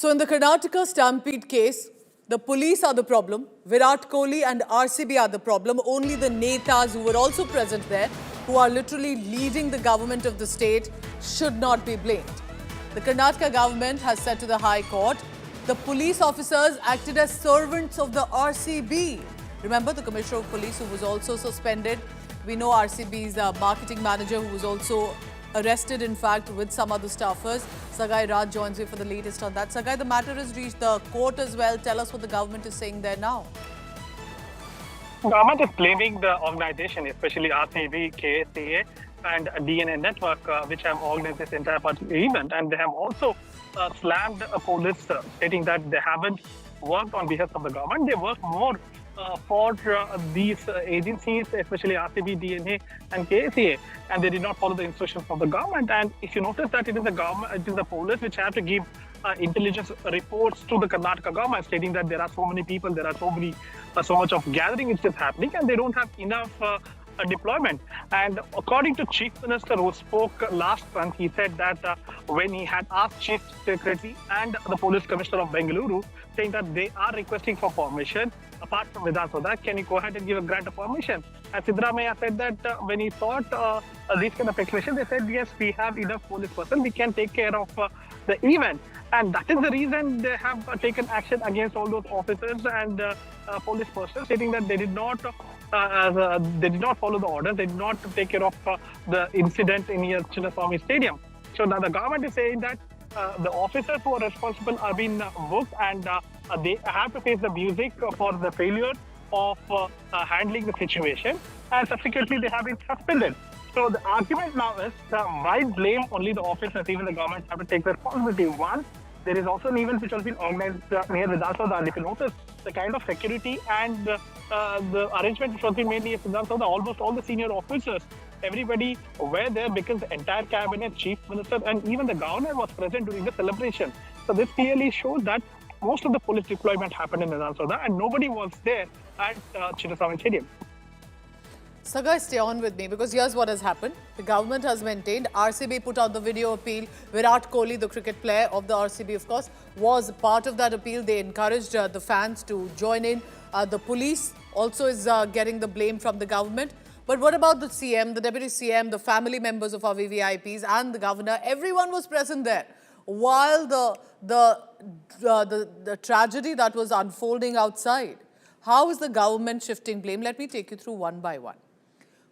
So in the Karnataka Stampede case, the police are the problem, Virat Kohli and RCB are the problem. Only the netas who were also present there, who are literally leading the government of the state, should not be blamed. The Karnataka government has said to the High Court, the police officers acted as servants of the RCB. Remember the Commissioner of Police who was also suspended? We know RCB's marketing manager who was also arrested, in fact, with some other staffers. Sagai Raj joins me for the latest on that. Sagai, the matter has reached the court as well. Tell us what the government is saying there now. Government is blaming the organization, especially RCB, KSCA and DNA Network, which have organized this entire event. And they have also slammed police, stating that they haven't worked on behalf of the government. They work more for these agencies, especially RCB, DNA, and KSCA, and they did not follow the instructions of the government. And if you notice that it is the government, it is the police which have to give intelligence reports to the Karnataka government, stating that there are so many people, there are so much of gathering which is happening, and they don't have enough deployment. And according to Chief Minister who spoke last month, he said that when he had asked Chief Secretary and the Police Commissioner of Bengaluru, saying that they are requesting for permission, apart from Virat Kohli, can you go ahead and give a grant of permission? And Siddaramaiah said that when he thought these kind of explanation, they said, yes, we have enough police person, we can take care of the event. And that is the reason they have taken action against all those officers and police personnel, stating that they did not follow the orders, they did not take care of the incident in here Chinnaswamy Stadium. So now the government is saying that the officers who are responsible are being booked, and they have to face the music for the failure of handling the situation, and subsequently they have been suspended. So the argument now is why blame only the officers, even the government have to take responsibility. One, there is also an event which has been organized near Virat Kohli. If you notice the kind of security and the arrangement which has been made near Virat Kohli, almost all the senior officers, everybody were there because the entire cabinet, chief minister, and even the governor was present during the celebration. So this clearly shows that most of the police deployment happened in Virat Kohli, and nobody was there at Chinnaswamy Stadium. Sagai, stay on with me because here's what has happened. The government has maintained, RCB put out the video appeal. Virat Kohli, the cricket player of the RCB, of course, was part of that appeal. They encouraged the fans to join in. The police also is getting the blame from the government. But what about the CM, the Deputy CM, the family members of our VVIPs and the governor? Everyone was present there while the tragedy that was unfolding outside. How is the government shifting blame? Let me take you through one by one.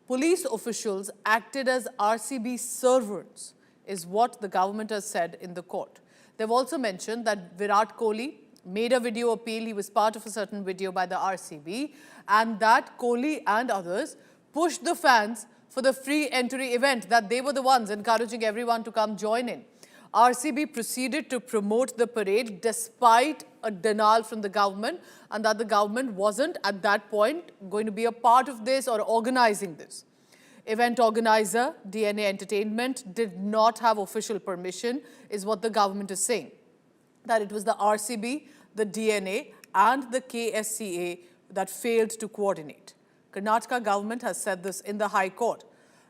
Police officials acted as RCB servants, is what the government has said in the court. They've also mentioned that Virat Kohli made a video appeal. He was part of a certain video by the RCB, and that Kohli and others pushed the fans for the free entry event, that they were the ones encouraging everyone to come join in. RCB proceeded to promote the parade despite a denial from the government, and that the government wasn't at that point going to be a part of this or organizing this. Event organizer, DNA Entertainment, did not have official permission, is what the government is saying. That it was the RCB, the DNA and the KSCA that failed to coordinate. Karnataka government has said this in the High Court.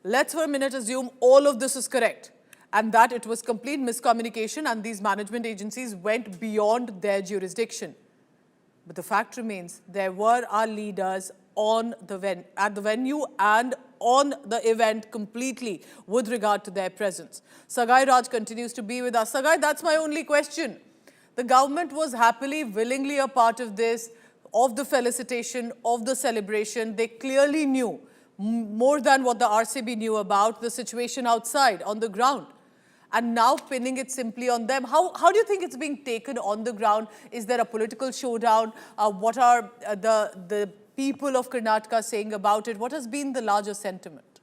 Let's for a minute assume all of this is correct, and that it was complete miscommunication and these management agencies went beyond their jurisdiction. But the fact remains, there were our leaders at the venue and on the event completely with regard to their presence. Sagai Raj continues to be with us. Sagai, that's my only question. The government was happily, willingly a part of this, of the felicitation, of the celebration. They clearly knew more than what the RCB knew about the situation outside on the ground. And now pinning it simply on them. How do you think it's being taken on the ground? Is there a political showdown? What are the people of Karnataka saying about it? What has been the larger sentiment?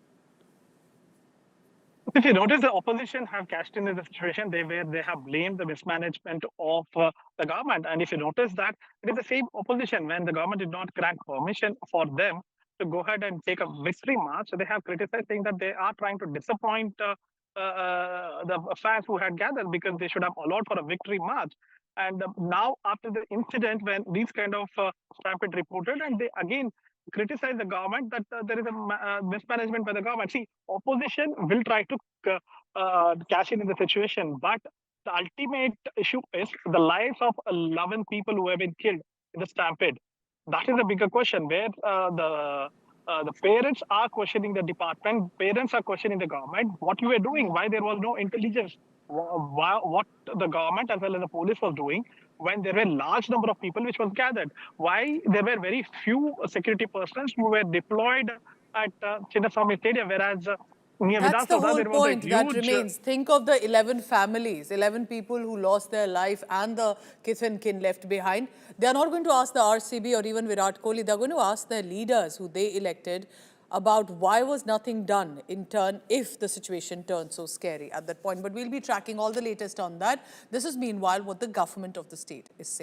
If you notice, the opposition have cashed in the situation. They have blamed the mismanagement of the government. And if you notice that, it is the same opposition when the government did not grant permission for them to go ahead and take a victory march. They have criticized, saying that they are trying to disappoint the fans who had gathered because they should have allowed for a victory march. And now, after the incident, when these kind of stampede reported, and they again criticize the government that there is a mismanagement by the government. See, opposition will try to cash in the situation, but the ultimate issue is the lives of 11 people who have been killed in the stampede. That is a bigger question where the parents are questioning the department, parents are questioning the government, what you were doing, why there was no intelligence, what the government as well as the police was doing when there were large number of people which was gathered, why there were very few security persons who were deployed at Chinnaswamy Stadium, whereas near That's Vidhan the Sauda whole there was a point that huge remains. Think of the 11 families, 11 people who lost their life and the kith and kin left behind. They are not going to ask the RCB or even Virat Kohli. They're going to ask their leaders who they elected about why was nothing done in turn if the situation turned so scary at that point. But we'll be tracking all the latest on that. This is meanwhile what the government of the state is saying.